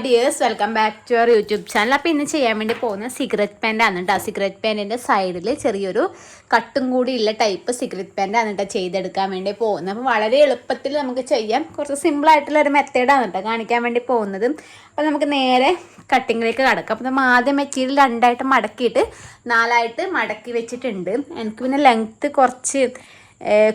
Dears welcome back to our YouTube channel. അപ്പോൾ ഇന്ന് ചെയ്യാൻ വേണ്ടി പോകുന്ന സിഗരറ്റ് പാൻ്റാണ് കേട്ടോ. സിഗരറ്റ് പാൻറ്റിൻ്റെ സൈഡിൽ ചെറിയൊരു കട്ടും കൂടി ഉള്ള ടൈപ്പ് സിഗരറ്റ് പാൻ്റാണ് കേട്ടോ ചെയ്തെടുക്കാൻ വേണ്ടി പോകുന്നത്. അപ്പോൾ വളരെ എളുപ്പത്തിൽ നമുക്ക് ചെയ്യാം. കുറച്ച് സിമ്പിളായിട്ടുള്ള ഒരു മെത്തേഡാണ് കേട്ടോ കാണിക്കാൻ വേണ്ടി പോകുന്നത്. അപ്പോൾ നമുക്ക് നേരെ കട്ടിങ്ങിലേക്ക് കിടക്കാം. അപ്പോൾ നമ്മൾ ആദ്യം മെറ്റീരിയൽ രണ്ടായിട്ട് മടക്കിയിട്ട് നാലായിട്ട് മടക്കി വെച്ചിട്ടുണ്ട്. എനിക്ക് പിന്നെ ലെങ്ത്ത് കുറച്ച്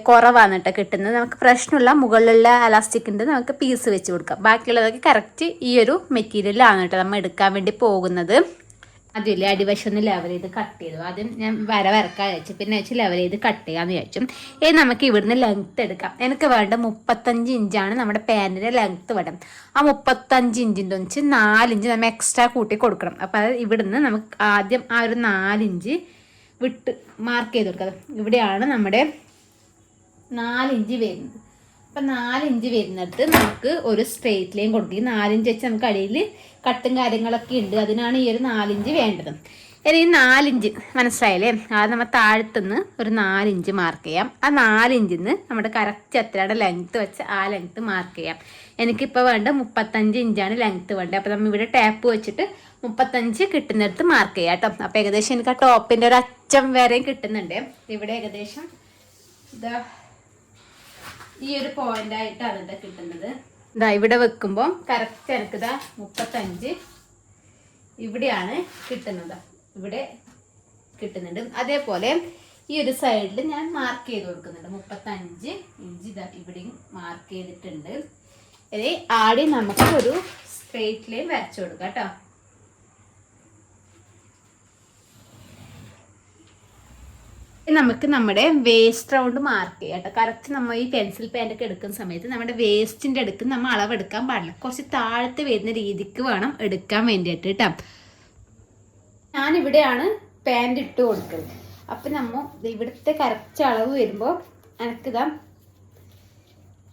കുറവാണ് കേട്ടോ കിട്ടുന്നത്. നമുക്ക് പ്രശ്നമില്ല, മുകളിലുള്ള അലാസ്റ്റിക് ഉണ്ട്, നമുക്ക് പീസ് വെച്ച് കൊടുക്കാം. ബാക്കിയുള്ളതൊക്കെ കറക്റ്റ് ഈ ഒരു മെറ്റീരിയലാണ് കേട്ടോ നമ്മൾ എടുക്കാൻ വേണ്ടി പോകുന്നത്. അതില്ലേ അടിവശം ഒന്ന് ലെവൽ ചെയ്ത് കട്ട് ചെയ്തു. ആദ്യം ഞാൻ വരക്കാൻ വെച്ചു, പിന്നെ വെച്ച് ലെവൽ ചെയ്ത് കട്ട് ചെയ്യാമെന്ന് വിചാരിച്ചു. ഇനി നമുക്ക് ഇവിടുന്ന് ലെങ്ത്ത് എടുക്കാം. എനിക്ക് വേണ്ട 35 ഇഞ്ചാണ് നമ്മുടെ പാൻറ്റിൻ്റെ ലെങ്ത്ത് വേണം. ആ 35 ഇഞ്ചിൻ്റെ വെച്ച് 4 ഇഞ്ച് നമ്മൾ എക്സ്ട്രാ കൂട്ടി കൊടുക്കണം. അപ്പോൾ അത് ഇവിടുന്ന് നമുക്ക് ആദ്യം ആ ഒരു 4 ഇഞ്ച് വിട്ട് മാർക്ക് ചെയ്ത് കൊടുക്കാം. ഇവിടെയാണ് നമ്മുടെ 4 ഇഞ്ച് വരുന്നത്. അപ്പം 4 ഇഞ്ച് വരുന്നിടത്ത് നമുക്ക് ഒരു സ്ട്രെയിറ്റ് ലൈൻ കൊടുക്കും. 4 ഇഞ്ച് വെച്ച് നമുക്ക് അടിയിൽ കട്ടും കാര്യങ്ങളൊക്കെ ഉണ്ട്, അതിനാണ് ഈ ഒരു 4 ഇഞ്ച് വേണ്ടത്. ഇനി ഈ 4 ഇഞ്ച് മനസ്സിലായില്ലേ? അത് നമ്മൾ താഴത്തുനിന്ന് ഒരു 4 ഇഞ്ച് മാർക്ക് ചെയ്യാം. ആ 4 ഇഞ്ചിൽ നിന്ന് നമ്മുടെ കറക്റ്റ് എത്രയുടെ ലെങ്ത്ത് വെച്ച് ആ ലെങ്ത്ത് മാർക്ക് ചെയ്യാം. എനിക്കിപ്പോൾ വേണ്ട 35 ഇഞ്ചാണ് ലെങ്ത്ത് വേണ്ടത്. അപ്പോൾ നമ്മൾ ഇവിടെ ടാപ്പ് വെച്ചിട്ട് 35 കിട്ടുന്നിടത്ത് മാർക്ക് ചെയ്യാം കേട്ടോ. അപ്പോൾ ഏകദേശം എനിക്ക് ആ ടോപ്പിൻ്റെ ഒരു അറ്റം വരെയും കിട്ടുന്നുണ്ട്. ഇവിടെ ഏകദേശം ഇതാ ഈ ഒരു പോയിന്റ് ആയിട്ടാണ് ഇത് കിട്ടുന്നത്. ഇതാ ഇവിടെ വെക്കുമ്പോൾ കറക്റ്റ് എനിക്കിതാ 35 ഇവിടെയാണ് കിട്ടുന്നത്, ഇവിടെ കിട്ടുന്നുണ്ട്. അതേപോലെ ഈ ഒരു സൈഡിൽ ഞാൻ മാർക്ക് ചെയ്ത് കൊടുക്കുന്നുണ്ട്. 35 ഇഞ്ച് ഇതാ ഇവിടെയും മാർക്ക് ചെയ്തിട്ടുണ്ട്. ഇനി ആദ്യം നമുക്ക് ഒരു സ്ട്രെയിറ്റ് ലൈൻ വരച്ചു കൊടുക്കാം കേട്ടോ. നമുക്ക് നമ്മുടെ വേസ്റ്റ് റൗണ്ട് മാർക്ക് ചെയ്യാം കേട്ടോ. കറക്റ്റ് നമ്മൾ ഈ പെൻസിൽ പാൻ്റൊക്കെ എടുക്കുന്ന സമയത്ത് നമ്മുടെ വേസ്റ്റിൻ്റെ അടുക്ക് നമ്മൾ അളവെടുക്കാൻ പാടില്ല, കുറച്ച് താഴത്ത് വരുന്ന രീതിക്ക് വേണം എടുക്കാൻ വേണ്ടിയിട്ട് കേട്ടോ. ഞാനിവിടെയാണ് പാൻറ് ഇട്ട് കൊടുക്കുന്നത്. അപ്പം നമ്മൾ ഇവിടുത്തെ കറക്റ്റ് അളവ് വരുമ്പോൾ എനിക്കിതാ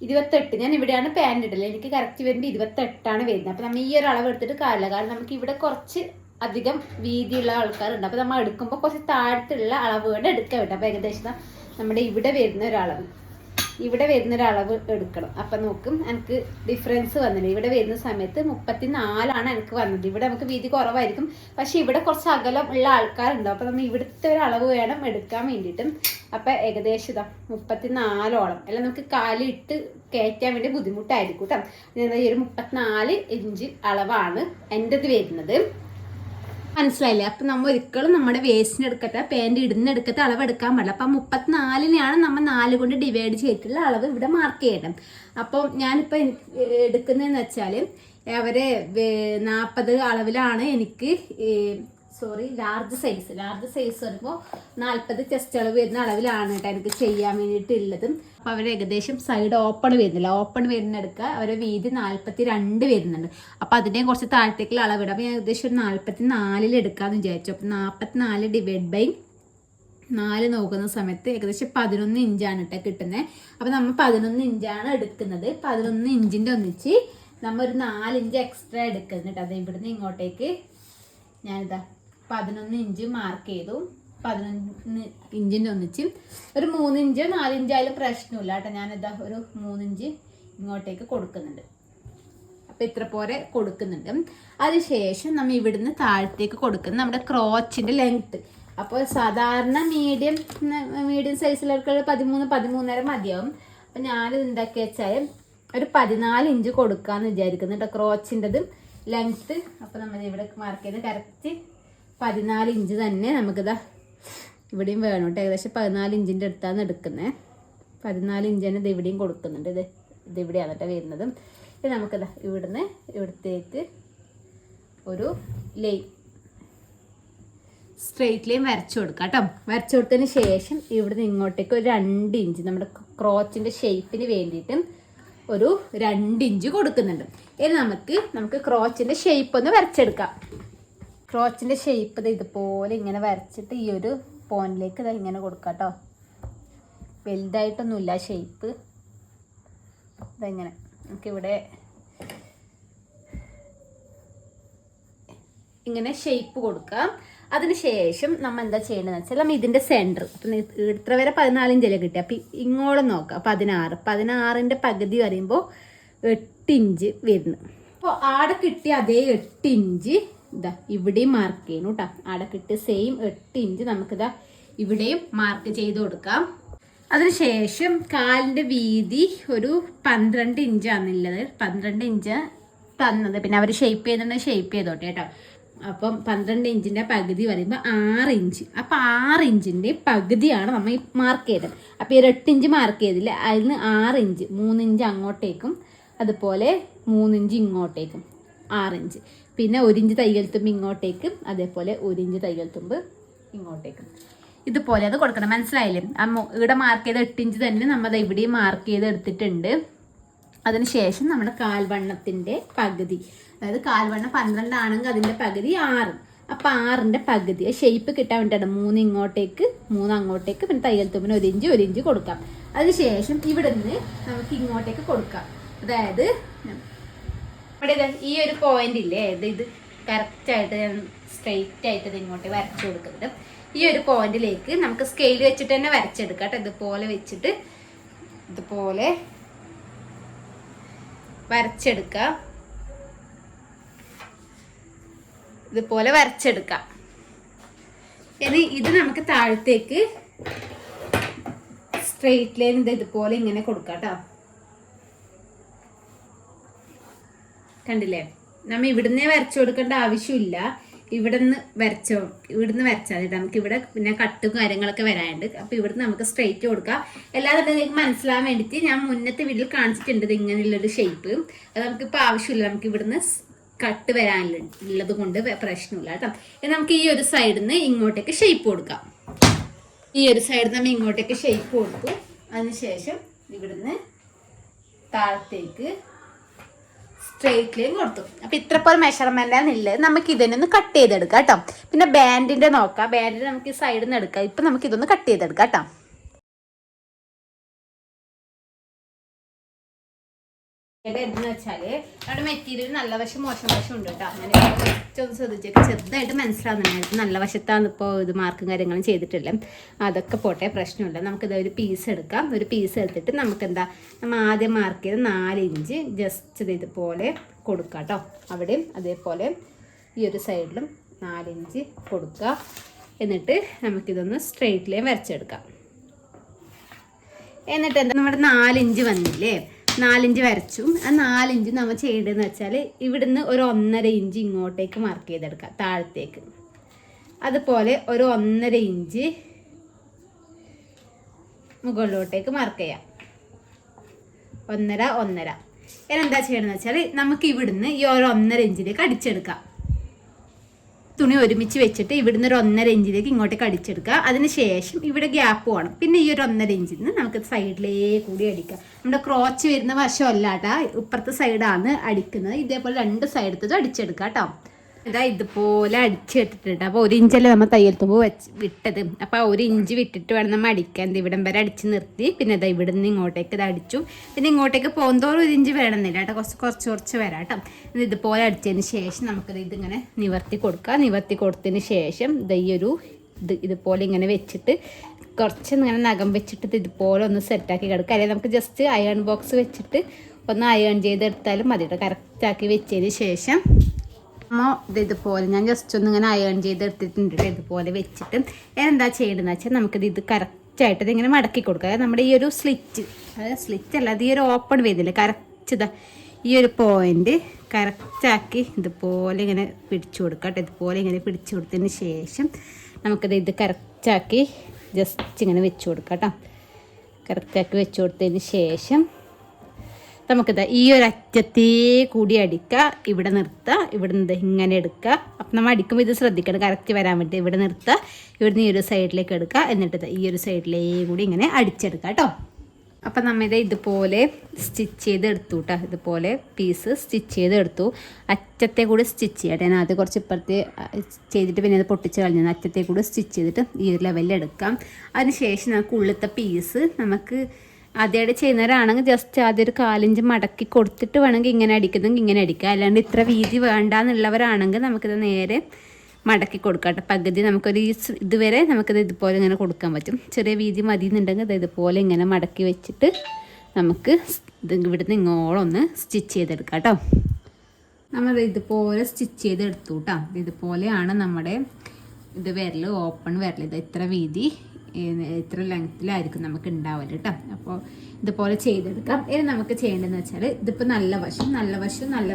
28, ഞാൻ ഇവിടെയാണ് പാൻറ് ഇടല്. എനിക്ക് കറക്റ്റ് വരുമ്പോൾ 28 വരുന്നത്. അപ്പം നമ്മൾ ഈ ഒരു അളവ് എടുത്തിട്ട് കാര്യമില്ല, കാരണം നമുക്ക് ഇവിടെ കുറച്ച് അധികം വീതിയുള്ള ആൾക്കാരുണ്ട്. അപ്പോൾ നമ്മൾ എടുക്കുമ്പോൾ കുറച്ച് താഴത്തുള്ള അളവ് കൊണ്ട് എടുക്കാൻ പറ്റും. അപ്പോൾ ഏകദേശം നമ്മുടെ ഇവിടെ വരുന്ന ഒരളവ് എടുക്കണം. അപ്പം നോക്കും എനിക്ക് ഡിഫറൻസ് വന്നില്ല. ഇവിടെ വരുന്ന സമയത്ത് 34 എനിക്ക് വന്നത്. ഇവിടെ നമുക്ക് വീതി കുറവായിരിക്കും, പക്ഷെ ഇവിടെ കുറച്ച് അകലം ഉള്ള ആൾക്കാരുണ്ട്. അപ്പോൾ നമ്മൾ ഇവിടുത്തെ ഒരു അളവ് വേണം എടുക്കാൻ വേണ്ടിയിട്ടും. അപ്പം ഏകദേശം 34ഓളം അല്ല, നമുക്ക് കാലിട്ട് കയറ്റാൻ വേണ്ടി ബുദ്ധിമുട്ടായിരിക്കും കേട്ടോ. ഈ ഒരു 34 ഇഞ്ച് അളവാണ് എൻ്റെത് വരുന്നത്. മനസ്സിലായില്ലേ? അപ്പം നമ്മൾ ഒരിക്കലും നമ്മുടെ വേസ്റ്റിന് എടുക്കട്ടെ, പാൻറ് ഇടുന്നെടുക്കത്തെ അളവ് എടുക്കാൻ പാടില്ല. അപ്പം 34-നെയാണ് നമ്മൾ 4 കൊണ്ട് ഡിവൈഡ് ചെയ്തിട്ടുള്ള അളവ് ഇവിടെ മാർക്ക് ചെയ്യണം. അപ്പോൾ ഞാനിപ്പോൾ എടുക്കുന്നതെന്ന് വെച്ചാൽ അവരെ 40 അളവിലാണ് എനിക്ക് ലാർജ് സൈസ് വരുമ്പോൾ 40 ചെസ്റ്റ് അളവ് വരുന്ന അളവിലാണ് കേട്ടോ എനിക്ക് ചെയ്യാൻ വേണ്ടിയിട്ടുള്ളത്. അപ്പോൾ അവർ ഏകദേശം സൈഡ് ഓപ്പൺ വരുന്നില്ല, ഓപ്പൺ വരുന്നെടുക്കുക. അവരെ വീതി 42 വരുന്നുണ്ട്. അപ്പോൾ അതിൻ്റെയും കുറച്ച് താഴത്തേക്കുള്ള അളവിടാം. അപ്പോൾ ഞാൻ ഏകദേശം ഒരു 44 എടുക്കാമെന്ന് വിചാരിച്ചു. അപ്പോൾ 44 ഡിവൈഡ് ബൈ 4 നോക്കുന്ന സമയത്ത് ഏകദേശം 11 ഇഞ്ചാണ് കേട്ടോ കിട്ടുന്നത്. അപ്പോൾ നമ്മൾ 11 ഇഞ്ചാണ് എടുക്കുന്നത്. 11 ഇഞ്ചിൻ്റെ ഒന്നിച്ച് നമ്മൾ ഒരു 4 ഇഞ്ച് എക്സ്ട്രാ എടുക്കുന്നുണ്ട്. അത് ഇവിടുന്ന് ഇങ്ങോട്ടേക്ക് ഞാനിതാ 11 ഇഞ്ച് മാർക്ക് ചെയ്തു. 11 ഇഞ്ചിൻ്റെ ഒന്നിച്ച് ഒരു 3 ഇഞ്ച് 4 ഇഞ്ചായാലും പ്രശ്നമില്ല കേട്ടോ. ഞാനിതാ ഒരു 3 ഇഞ്ച് ഇങ്ങോട്ടേക്ക് കൊടുക്കുന്നുണ്ട്. അപ്പോൾ ഇത്ര പോലെ കൊടുക്കുന്നുണ്ട്. അതിനുശേഷം നമ്മൾ ഇവിടുന്ന് താഴത്തേക്ക് കൊടുക്കുന്നത് നമ്മുടെ ക്രോച്ചിൻ്റെ ലെങ്ത്ത്. അപ്പോൾ സാധാരണ മീഡിയം സൈസിലൊക്കെ 13-13.5 മതിയാവും. അപ്പോൾ ഞാനിത് എന്താക്കി വെച്ചാൽ ഒരു 14 ഇഞ്ച് കൊടുക്കാമെന്ന് വിചാരിക്കുന്നു കേട്ടോ ക്രോച്ചിൻ്റെത് ലെങ്ത്ത്. അപ്പോൾ നമ്മൾ ഇവിടെ മാർക്ക് ചെയ്ത് കറക്റ്റ് 14 ഇഞ്ച് തന്നെ നമുക്കിതാ ഇവിടെയും വേണം കേട്ടോ. ഏകദേശം 14 ഇഞ്ചിൻ്റെ അടുത്താണ് എടുക്കുന്നത്. 14 ഇഞ്ച് തന്നെ ഇത് ഇവിടെയും കൊടുക്കുന്നുണ്ട്. ഇതിവിടെയാണ് കേട്ടോ വരുന്നത്. ഇത് നമുക്കിതാ ഇവിടത്തേക്ക് ഒരു സ്ട്രെയിറ്റ് ലൈൻ വരച്ചു കൊടുക്കാം കേട്ടോ. വരച്ചു കൊടുത്തതിന് ശേഷം ഇവിടുന്ന് ഇങ്ങോട്ടേക്ക് ഒരു 2 ഇഞ്ച് നമ്മുടെ ക്രോച്ചിൻ്റെ ഷേപ്പിന് വേണ്ടിയിട്ട് ഒരു 2 ഇഞ്ച് കൊടുക്കുന്നുണ്ട്. ഇനി നമുക്ക് ക്രോച്ചിൻ്റെ ഷേപ്പ് ഒന്ന് വരച്ചെടുക്കാം. ക്രോച്ചിൻ്റെ ഷേപ്പ് ഇതുപോലെ ഇങ്ങനെ വരച്ചിട്ട് ഈ ഒരു പോയിന്റിലേക്ക് ഇങ്ങനെ കൊടുക്കാം കേട്ടോ. വലുതായിട്ടൊന്നുമില്ല ഷേപ്പ്. ഇതെങ്ങനെ നമുക്കിവിടെ ഇങ്ങനെ ഷേപ്പ് കൊടുക്കാം. അതിനുശേഷം നമ്മൾ എന്താ ചെയ്യേണ്ടതെന്ന് വെച്ചാൽ നമ്മൾ ഇതിൻ്റെ സെൻറ്റർ അപ്പം ഇത്ര വരെ 14 ഇഞ്ചല്ലേ കിട്ടി. അപ്പം ഇങ്ങോട്ട് നോക്കാം 16. 16ൻ്റെ പകുതി പറയുമ്പോൾ 8 ഇഞ്ച് വരുന്നു. അപ്പോൾ ആടെ കിട്ടിയ അതേ 8 ഇഞ്ച് ഇതാ ഇവിടെയും മാർക്ക് ചെയ്യണം കേട്ടോ. ആടെ കിട്ടിയ സെയിം 8 ഇഞ്ച് നമുക്കിതാ ഇവിടെയും മാർക്ക് ചെയ്ത് കൊടുക്കാം. അതിനുശേഷം കാലിൻ്റെ വീതി ഒരു 12 ഇഞ്ചാണുള്ളത്. 12 ഇഞ്ച് തന്നത്, പിന്നെ അവർ ഷേപ്പ് ചെയ്തിട്ടുണ്ടെങ്കിൽ ഷേപ്പ് ചെയ്തോട്ടെ കേട്ടോ. അപ്പം 12 ഇഞ്ചിൻ്റെ പകുതി പറയുമ്പോൾ 6 ഇഞ്ച്. അപ്പം 6 ഇഞ്ചിൻ്റെ പകുതിയാണ് നമ്മൾ മാർക്ക് ചെയ്തത്. അപ്പോൾ ഈ 8 ഇഞ്ച് മാർക്ക് ചെയ്തില്ല, അതിന് 6 ഇഞ്ച്, 3 ഇഞ്ച് അങ്ങോട്ടേക്കും അതുപോലെ 3 ഇഞ്ച് ഇങ്ങോട്ടേക്കും 6 ഇഞ്ച്. പിന്നെ 1 ഇഞ്ച് തയ്യൽ തുമ്പ് ഇങ്ങോട്ടേക്കും അതേപോലെ 1 ഇഞ്ച് തയ്യൽ തുമ്പ് ഇങ്ങോട്ടേക്കും. ഇതുപോലെ അത് കൊടുക്കണം. മനസ്സിലായില്ലേ? ഇവിടെ മാർക്ക് ചെയ്ത 8 ഇഞ്ച് തന്നെ നമ്മൾ ഇവിടെയും മാർക്ക് ചെയ്ത് എടുത്തിട്ടുണ്ട്. അതിനുശേഷം നമ്മുടെ കാൽവണ്ണത്തിൻ്റെ പകുതി, അതായത് കാൽവണ്ണം 12 ആണെങ്കിൽ അതിൻ്റെ പകുതി 6. അപ്പോൾ 6ൻ്റെ പകുതി ഷേപ്പ് കിട്ടാൻ വേണ്ടിയിട്ടാണ് 3 ഇങ്ങോട്ടേക്ക് 3 അങ്ങോട്ടേക്ക്, പിന്നെ തയ്യൽ തുമ്പിന് 1 ഇഞ്ച് കൊടുക്കാം. അതിനുശേഷം ഇവിടെ നിന്ന് നമുക്ക് ഇങ്ങോട്ടേക്ക് കൊടുക്കാം. അതായത് ഇവിടെ ഈ ഒരു പോയിന്റ് ഇല്ലേ, ഇത് കറക്റ്റായിട്ട് സ്ട്രെയിറ്റ് ആയിട്ട് ഇത് ഇങ്ങോട്ട് വരച്ചു കൊടുക്കുന്നുണ്ട്. ഈ ഒരു പോയിന്റിലേക്ക് നമുക്ക് സ്കെയിൽ വെച്ചിട്ട് തന്നെ വരച്ചെടുക്കാം കേട്ടോ. ഇതുപോലെ വെച്ചിട്ട് ഇതുപോലെ വരച്ചെടുക്കാം. ഇതുപോലെ വരച്ചെടുക്കാം. ഇനി ഇത് നമുക്ക് താഴത്തേക്ക് സ്ട്രെയിറ്റ് ലൈൻ ഇതുപോലെ ഇങ്ങനെ കൊടുക്കാം കേട്ടോ. കണ്ടില്ലേ? നമ്മൾ ഇവിടുന്ന് വരച്ചു കൊടുക്കേണ്ട ആവശ്യമില്ല. ഇവിടുന്ന് വരച്ചാൽ നമുക്ക് ഇവിടെ പിന്നെ കട്ടും കാര്യങ്ങളൊക്കെ വരാനുണ്ട്. അപ്പോൾ ഇവിടുന്ന് നമുക്ക് സ്ട്രെയിറ്റ് കൊടുക്കാം. എല്ലാവരും നിങ്ങൾക്ക് മനസ്സിലാൻ വേണ്ടിയിട്ട് ഞാൻ മുന്നത്തെ വീഡിയോയിൽ കാണിച്ചിട്ടുണ്ട് ഇങ്ങനെയുള്ളൊരു ഷേപ്പ്. അത് നമുക്കിപ്പോൾ ആവശ്യമില്ല, നമുക്ക് ഇവിടുന്ന് കട്ട് വരാനുള്ളത് കൊണ്ട് പ്രശ്നമില്ല കേട്ടോ. നമുക്ക് ഈ ഒരു സൈഡിൽ നിന്ന് ഇങ്ങോട്ടേക്ക് ഷേപ്പ് കൊടുക്കാം. ഈ ഒരു സൈഡിൽ നമ്മൾ ഇങ്ങോട്ടേക്ക് ഷേപ്പ് കൊടുത്തു. അതിനുശേഷം ഇവിടുന്ന് താഴത്തേക്ക് സ്ട്രെയിറ്റ് ലൈൻ കൊടുത്തു. അപ്പം ഇത്ര പോലെ മെഷർമെൻ്റാണെന്നുള്ളത് നമുക്ക് ഇതിനൊന്ന് കട്ട് ചെയ്തെടുക്കാം കേട്ടോ. പിന്നെ ബാൻഡിൻ്റെ നോക്കാം. ബാൻഡിന് നമുക്ക് ഈ സൈഡിൽ നിന്ന് എടുക്കാം. ഇപ്പം നമുക്ക് ഇതൊന്ന് കട്ട് ചെയ്തെടുക്കാം കേട്ടോ. എന്താണെന്ന് വെച്ചാൽ നമ്മുടെ മെറ്റീരിയൽ നല്ല വശം മോശം വശം ഉണ്ട് കേട്ടോ. അങ്ങനെ ഒന്ന് ശ്രദ്ധിച്ചേക്ക്. ചെറുതായിട്ട് മനസ്സിലാവുന്നുണ്ടായിരുന്നു. നല്ല വശത്താണ് ഇപ്പോൾ ഇത് മാർക്കും കാര്യങ്ങളും ചെയ്തിട്ടില്ല. അതൊക്കെ പോട്ടെ, പ്രശ്നമില്ല. നമുക്കിത് ഒരു പീസ് എടുക്കാം. ഒരു പീസ് എടുത്തിട്ട് നമുക്കെന്താ, നമ്മൾ ആദ്യം മാർക്ക് ചെയ്ത് 4 ഇഞ്ച് ജസ്റ്റ് ഇതുപോലെ കൊടുക്കാം കേട്ടോ. അവിടെയും അതേപോലെ ഈ ഒരു സൈഡിലും 4 ഇഞ്ച് കൊടുക്കുക. എന്നിട്ട് നമുക്കിതൊന്ന് സ്ട്രെയിറ്റ് ലൈൻ വരച്ചെടുക്കാം. എന്നിട്ട് എന്താ, നമ്മുടെ 4 ഇഞ്ച് വന്നില്ലേ, 4 ഇഞ്ച് വരച്ചു. ആ 4 ഇഞ്ച് നമ്മൾ ചെയ്യേണ്ടതെന്ന് വെച്ചാൽ ഇവിടുന്ന് ഒരു 1.5 ഇഞ്ച് ഇങ്ങോട്ടേക്ക് മാർക്ക് ചെയ്തെടുക്കാം താഴത്തേക്ക്. അതുപോലെ ഒരു 1.5 ഇഞ്ച് മുകളിലോട്ടേക്ക് മാർക്ക് ചെയ്യാം. 1.5 എന്താ ചെയ്യണമെന്ന് വെച്ചാൽ നമുക്ക് ഇവിടുന്ന് ഈ ഒരു 1.5 ഇഞ്ചിലേക്ക് അടിച്ചെടുക്കാം. തുണി ഒരുമിച്ച് വെച്ചിട്ട് ഇവിടുന്ന് ഒരു 1.5 ഇഞ്ചിലേക്ക് ഇങ്ങോട്ടേക്ക് അടിച്ചെടുക്കുക. അതിനുശേഷം ഇവിടെ ഗ്യാപ്പ് വേണം. പിന്നെ ഈ ഒരു 1.5 ഇഞ്ചിൽ നിന്ന് നമുക്ക് സൈഡിലേ കൂടി അടിക്കാം. നമ്മുടെ ക്രോച്ച് വരുന്ന വശമല്ല കേട്ടോ, ഇപ്പുറത്തെ സൈഡാണ് അടിക്കുന്നത്. ഇതേപോലെ 2 സൈഡത്തതും അടിച്ചെടുക്കാം കേട്ടോ. ഇതാ ഇതുപോലെ അടിച്ചെടുത്തിട്ടുണ്ട്. അപ്പോൾ 1 ഇഞ്ചല്ലേ നമ്മൾ തയ്യൽ തുമ്പ് വിട്ടത്. അപ്പോൾ 1 ഇഞ്ച് വിട്ടിട്ട് വേണം നമ്മൾ അടിക്കാൻ. ഇവിടം വരെ അടിച്ച് നിർത്തി. പിന്നെ ഇതാ ഇവിടെ നിന്ന് ഇങ്ങോട്ടേക്ക് ഇത് അടിച്ചു. പിന്നെ ഇങ്ങോട്ടേക്ക് പോകുന്നതോറും 1 ഇഞ്ച് വേണമെന്നില്ല കേട്ടോ, കുറച്ച് വരാം കേട്ടോ. ഇതുപോലെ അടിച്ചതിന് ശേഷം നമുക്കിത് ഇതിങ്ങനെ നിവർത്തി കൊടുക്കാം. നിവർത്തി കൊടുത്തതിന് ശേഷം ഇതുപോലെ ഇങ്ങനെ വെച്ചിട്ട് കുറച്ച് ഇങ്ങനെ നഖം വെച്ചിട്ട് ഇതുപോലെ ഒന്ന് സെറ്റാക്കി കിടക്കുക. അല്ലെങ്കിൽ നമുക്ക് ജസ്റ്റ് അയൺ ബോക്സ് വെച്ചിട്ട് ഒന്ന് അയൺ ചെയ്തെടുത്താലും മതി കേട്ടോ. കറക്റ്റാക്കി വെച്ചതിന് ശേഷം ഇതുപോലെ ഞാൻ ജസ്റ്റ് ഒന്ന് ഇങ്ങനെ അയൺ ചെയ്തെടുത്തിട്ടുണ്ട്. ഇതുപോലെ വെച്ചിട്ട് എന്താ ചെയ്യേണ്ടതെന്ന് വെച്ചാൽ നമുക്കിത് കറക്റ്റായിട്ട് ഇതിങ്ങനെ മടക്കി കൊടുക്കുക. നമ്മുടെ ഈ ഒരു സ്ലിറ്റ്, അതായത് സ്ലിറ്റ് അല്ല, അത് ഈ ഒരു ഓപ്പൺ വേദിയില്ലേ, കറക്റ്റ് ഈ ഒരു പോയിന്റ് കറക്റ്റാക്കി ഇതുപോലെ ഇങ്ങനെ പിടിച്ചു കൊടുക്കാം. ഇതുപോലെ ഇങ്ങനെ പിടിച്ചു കൊടുത്തതിന് ശേഷം നമുക്കിത് കറക്റ്റാക്കി ജസ്റ്റ് ഇങ്ങനെ വെച്ച് കൊടുക്കാം കേട്ടോ. കറക്റ്റാക്കി വെച്ച് കൊടുത്തതിന് ശേഷം നമുക്കിതാ ഈ ഒരു അറ്റത്തേ കൂടി അടിക്കുക. ഇവിടെ നിർത്തുക, ഇവിടെ നിന്ന് ഇങ്ങനെ എടുക്കുക. അപ്പം നമ്മൾ അടിക്കുമ്പോൾ ഇത് ശ്രദ്ധിക്കണം, കറക്റ്റ് വരാൻ വേണ്ടി ഇവിടെ നിർത്തുക. ഇവിടുന്ന് ഈ ഒരു സൈഡിലേക്ക് എടുക്കുക. എന്നിട്ട് ഈ ഒരു സൈഡിലേ കൂടി ഇങ്ങനെ അടിച്ചെടുക്കുക കേട്ടോ. അപ്പം നമ്മളിത് ഇതുപോലെ സ്റ്റിച്ച് ചെയ്ത് എടുത്തു കേട്ടോ. ഇതുപോലെ പീസ് സ്റ്റിച്ച് ചെയ്ത് എടുത്തു. അറ്റത്തെ കൂടി സ്റ്റിച്ച് ചെയ്യട്ടെ. ഞാൻ ആദ്യം കുറച്ച് ഇപ്പുറത്തെ ചെയ്തിട്ട് പിന്നെ അത് പൊട്ടിച്ച് കളഞ്ഞു. അറ്റത്തെ കൂടി സ്റ്റിച്ച് ചെയ്തിട്ട് ഈ ഒരു ലെവലിൽ എടുക്കാം. അതിനുശേഷം നമുക്ക് ഉള്ളിലത്തെ പീസ് നമുക്ക് ആദ്യമായിട്ട് ചെയ്യുന്നവരാണെങ്കിൽ ജസ്റ്റ് ആദ്യം ഒരു 4 ഇഞ്ച് മടക്കി കൊടുത്തിട്ട് വേണമെങ്കിൽ ഇങ്ങനെ അടിക്കുന്നെങ്കിൽ ഇങ്ങനെ അടിക്കുക. അല്ലാണ്ട് ഇത്ര വീതി വേണ്ടാന്നുള്ളവരാണെങ്കിൽ നമുക്കിത് നേരെ മടക്കി കൊടുക്കാം കേട്ടോ. പകുതി നമുക്കൊരു ഇതുവരെ നമുക്കിത് ഇതുപോലെ ഇങ്ങനെ കൊടുക്കാൻ പറ്റും. ചെറിയ വീതി മതി എന്നുണ്ടെങ്കിൽ അത് ഇതുപോലെ ഇങ്ങനെ മടക്കി വെച്ചിട്ട് നമുക്ക് ഇവിടുന്ന് ഇങ്ങോളം ഒന്ന് സ്റ്റിച്ച് ചെയ്തെടുക്കാം കേട്ടോ. നമ്മൾ ഇതുപോലെ സ്റ്റിച്ച് ചെയ്ത് എടുത്തു കേട്ടോ. ഇതുപോലെയാണ് നമ്മുടെ ഇത് വിരൽ, ഓപ്പൺ വിരൽ. ഇത് ഇത്ര വീതി ഇത്ര ലെങ്ത്തിലായിരിക്കും നമുക്ക് ഉണ്ടാവില്ല കേട്ടോ. അപ്പോൾ ഇതുപോലെ ചെയ്തെടുക്കാം. ഇനി നമുക്ക് ചെയ്യേണ്ടതെന്ന് വെച്ചാൽ ഇതിപ്പോൾ നല്ല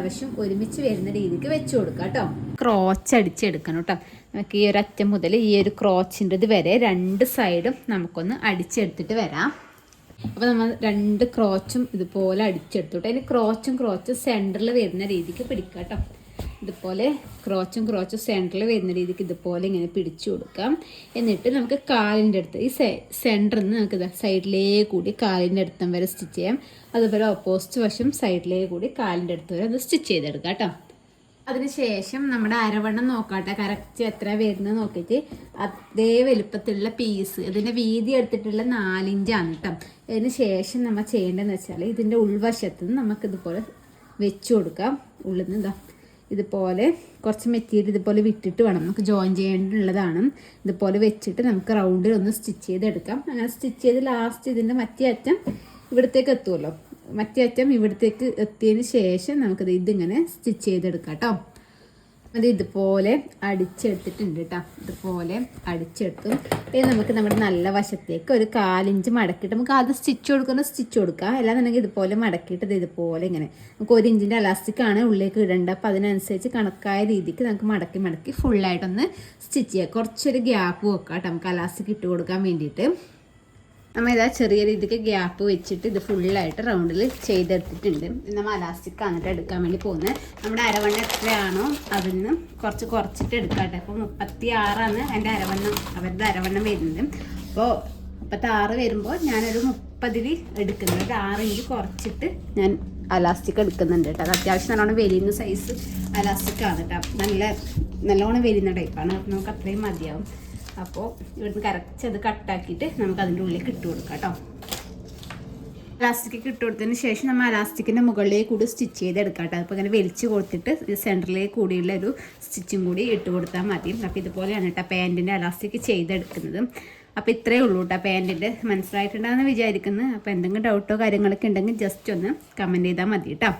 വശം ഒരുമിച്ച് വരുന്ന രീതിക്ക് വെച്ച് കൊടുക്കാം കേട്ടോ. ക്രോച്ച് അടിച്ചെടുക്കണം കേട്ടോ. നമുക്ക് ഈ ഒരു അറ്റം മുതൽ ഈ ഒരു ക്രോച്ചിൻ്റെ വരെ 2 സൈഡും നമുക്കൊന്ന് അടിച്ചെടുത്തിട്ട് വരാം. അപ്പോൾ നമ്മൾ 2 ക്രോച്ചും ഇതുപോലെ അടിച്ചെടുത്തു. അതിന് ക്രോച്ചും സെൻറ്ററിൽ വരുന്ന രീതിക്ക് പിടിക്കാം കേട്ടോ. ഇതുപോലെ ക്രോച്ചും സെൻറ്ററിൽ വരുന്ന രീതിക്ക് ഇതുപോലെ ഇങ്ങനെ പിടിച്ചു കൊടുക്കാം. എന്നിട്ട് നമുക്ക് കാലിൻ്റെ അടുത്ത് ഈ സെൻറ്ററിൽ നിന്ന് നമുക്ക് സൈഡിലേ കൂടി കാലിൻ്റെ അടുത്തം വരെ സ്റ്റിച്ച് ചെയ്യാം. അതുപോലെ ഓപ്പോസിറ്റ് വശം സൈഡിലേ കൂടി കാലിൻ്റെ അടുത്ത് വരെ അത് സ്റ്റിച്ച് ചെയ്തെടുക്കാം കേട്ടോ. അതിനുശേഷം നമ്മുടെ അരവണ്ണം നോക്കാട്ടെ, കറക്റ്റ് എത്ര വരുന്നത് നോക്കിയിട്ട് അതേ വലുപ്പത്തിലുള്ള പീസ്, ഇതിൻ്റെ വീതി എടുത്തിട്ടുള്ള 4 ഇഞ്ചാണ് കേട്ടോ. അതിന് ശേഷം നമ്മൾ ചെയ്യേണ്ടതെന്ന് വെച്ചാൽ ഇതിൻ്റെ ഉൾവശത്ത് നിന്ന് നമുക്കിതുപോലെ വെച്ച് കൊടുക്കാം. ഉള്ളിൽ നിന്ന് ഇതാ ഇതുപോലെ കുറച്ച് മെറ്റീരിയൽ ഇതുപോലെ വിട്ടിട്ട് വേണം നമുക്ക് ജോയിൻ ചെയ്യേണ്ടതുള്ളതാണ്. ഇതുപോലെ വെച്ചിട്ട് നമുക്ക് റൗണ്ടിൽ ഒന്ന് സ്റ്റിച്ച് ചെയ്തെടുക്കാം. അങ്ങനെ സ്റ്റിച്ച് ചെയ്ത് ലാസ്റ്റ് ഇതിൻ്റെ മറ്റേ അറ്റം ഇവിടത്തേക്ക് എത്തുമല്ലോ, മറ്റേ അറ്റം ഇവിടത്തേക്ക് എത്തിയതിന് ശേഷം നമുക്കത് ഇതിങ്ങനെ സ്റ്റിച്ച് ചെയ്തെടുക്കാം കേട്ടോ. അത് ഇതുപോലെ അടിച്ചെടുത്തിട്ടുണ്ട് കേട്ടോ. ഇതുപോലെ അടിച്ചെടുത്തു. ഇത് നമുക്ക് നമ്മുടെ നല്ല വശത്തേക്ക് ഒരു 4 ഇഞ്ച് മടക്കിയിട്ട് നമുക്ക് ആദ്യം സ്റ്റിച്ച് കൊടുക്കാം. അല്ലാന്നുണ്ടെങ്കിൽ ഇതുപോലെ മടക്കിയിട്ട് ഇതുപോലെ ഇങ്ങനെ നമുക്ക് 1 ഇഞ്ചിൻ്റെ അലാസ്റ്റിക്കാണ് ഉള്ളിലേക്ക് ഇടേണ്ടത്. അപ്പോൾ അതിനനുസരിച്ച് കണക്കായ രീതിക്ക് നമുക്ക് മടക്കി ഫുള്ളായിട്ടൊന്ന് സ്റ്റിച്ച് ചെയ്യാം. കുറച്ചൊരു ഗ്യാപ്പ് വെക്കാം കേട്ടോ നമുക്ക് അലാസ്റ്റിക് ഇട്ട് കൊടുക്കാൻ വേണ്ടിയിട്ട്. നമ്മൾ ഇതാ ചെറിയ രീതിക്ക് ഗ്യാപ്പ് വെച്ചിട്ട് ഇത് ഫുള്ളായിട്ട് റൗണ്ടിൽ ചെയ്തെടുത്തിട്ടുണ്ട്. നമ്മൾ അലാസ്റ്റിക് അങ്ങോട്ട് എടുക്കാൻ വേണ്ടി പോകുന്നത്. നമ്മുടെ അരവണ്ണം എത്രയാണോ അതിൽ നിന്ന് കുറച്ചിട്ട് എടുക്കാട്ടെ. അപ്പോൾ 36ആണ് എൻ്റെ അരവണ്ണം, അവരുടെ അരവണ്ണം വരുന്നത്. അപ്പോൾ 36 വരുമ്പോൾ ഞാനൊരു 30 എടുക്കുന്നത്, ഒരു 6 ഇഞ്ച് കുറച്ചിട്ട് ഞാൻ അലാസ്റ്റിക് എടുക്കുന്നുണ്ട് കേട്ടോ. അത് അത്യാവശ്യം നല്ലോണം വലിയ സൈസ് അലാസ്റ്റിക്കാണ് കേട്ടോ. നല്ലോണം വലിയ ടൈപ്പാണ്. അപ്പോൾ നമുക്ക് അത്രയും മതിയാവും. അപ്പോൾ ഇവിടുന്ന് കറക്റ്റ് അത് കട്ടാക്കിയിട്ട് നമുക്ക് അതിൻ്റെ ഉള്ളിലേക്ക് ഇട്ട് കൊടുക്കാം കേട്ടോ. അലാസ്റ്റിക് ഇട്ട് കൊടുത്തതിന് ശേഷം നമ്മൾ അലാസ്റ്റിക്കിൻ്റെ മുകളിലേക്ക് കൂടി സ്റ്റിച്ച് ചെയ്തെടുക്കാം കേട്ടോ. അപ്പോൾ ഇങ്ങനെ വലിച്ച് കൊടുത്തിട്ട് സെൻറ്ററിലേക്ക് കൂടിയുള്ള ഒരു സ്റ്റിച്ചും കൂടി ഇട്ട് കൊടുത്താൽ മതി. അപ്പോൾ ഇതുപോലെയാണ് കേട്ടോ പാൻറ്റിൻ്റെ അലാസ്റ്റിക് ചെയ്തെടുക്കുന്നത്. അപ്പോൾ ഇത്രയേ ഉള്ളൂ കേട്ടോ പാൻറ്റിൻ്റെ. മനസ്സിലായിട്ടുണ്ടാകുമെന്ന് വിചാരിക്കുന്നത്. അപ്പോൾ എന്തെങ്കിലും ഡൗട്ടോ കാര്യങ്ങളൊക്കെ ഉണ്ടെങ്കിൽ ജസ്റ്റ് ഒന്ന് കമൻറ്റ് ചെയ്താൽ മതി കേട്ടോ.